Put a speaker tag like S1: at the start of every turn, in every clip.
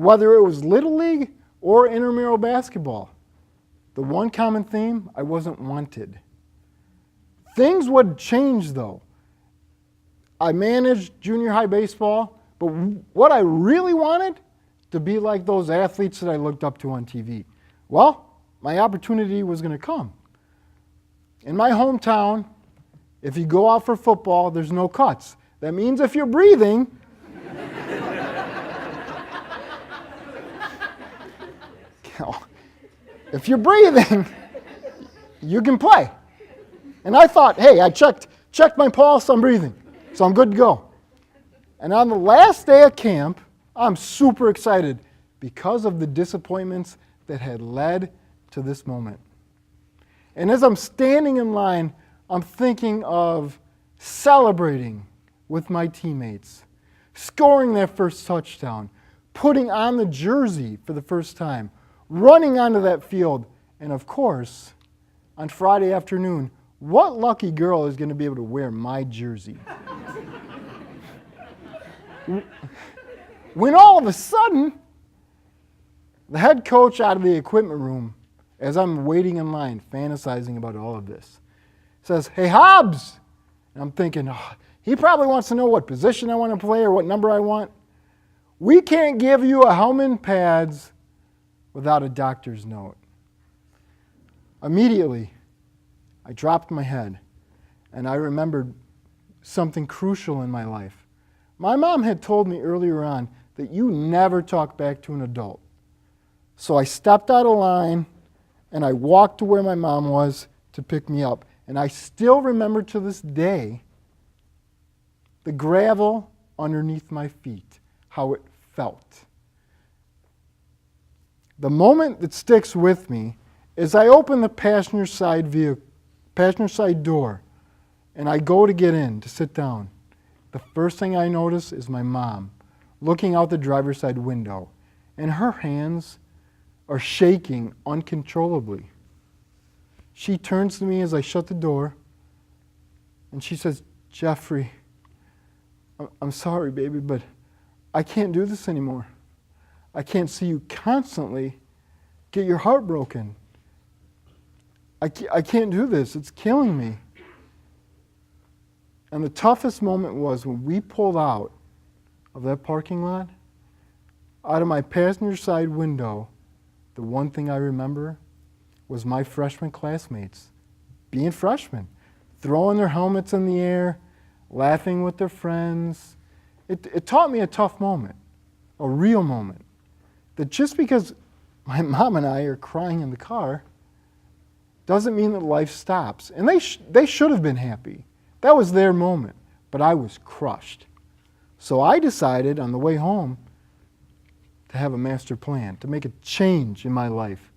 S1: Whether it was Little League or intramural basketball, the one common theme, I wasn't wanted. Things would change though. I managed junior high baseball, but what I really wanted, to be like those athletes that I looked up to on TV. Well, my opportunity was going to come. In my hometown, if you go out for football, there's no cuts. That means if you're breathing, if you're breathing, you can play. And I thought, hey, I checked my pulse, I'm breathing, so I'm good to go. And on the last day of camp, I'm super excited because of the disappointments that had led to this moment. And as I'm standing in line, I'm thinking of celebrating with my teammates, scoring that first touchdown, putting on the jersey for the first time, running onto that field, and of course, on Friday afternoon, what lucky girl is going to be able to wear my jersey? When all of a sudden, the head coach out of the equipment room, as I'm waiting in line, fantasizing about all of this, says, "Hey, Hobbs!" And I'm thinking, oh, he probably wants to know what position I want to play or what number I want. "We can't give you a helmet and pads without a doctor's note." Immediately, I dropped my head, and I remembered something crucial in my life. My mom had told me earlier on that you never talk back to an adult. So I stepped out of line, and I walked to where my mom was to pick me up. And I still remember to this day the gravel underneath my feet, how it felt. The moment that sticks with me is I open the passenger side door, and I go to get in, to sit down. The first thing I notice is my mom looking out the driver's side window, and her hands are shaking uncontrollably. She turns to me as I shut the door, and she says, "Jeffrey, I'm sorry, baby, but I can't do this anymore. I can't see you constantly get your heart broken. I can't do this. It's killing me." And the toughest moment was when we pulled out of that parking lot, out of my passenger side window, the one thing I remember was my freshman classmates being freshmen, throwing their helmets in the air, laughing with their friends. It taught me a tough moment, a real moment, that just because my mom and I are crying in the car doesn't mean that life stops. And they should have been happy. That was their moment, but I was crushed. So I decided on the way home to have a master plan, to make a change in my life.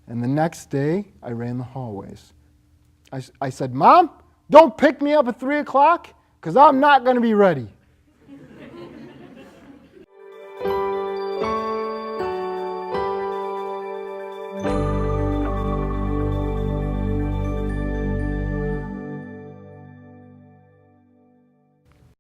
S1: And the next day, I ran the hallways. I said, "Mom, don't pick me up at 3 o'clock because I'm not going to be ready."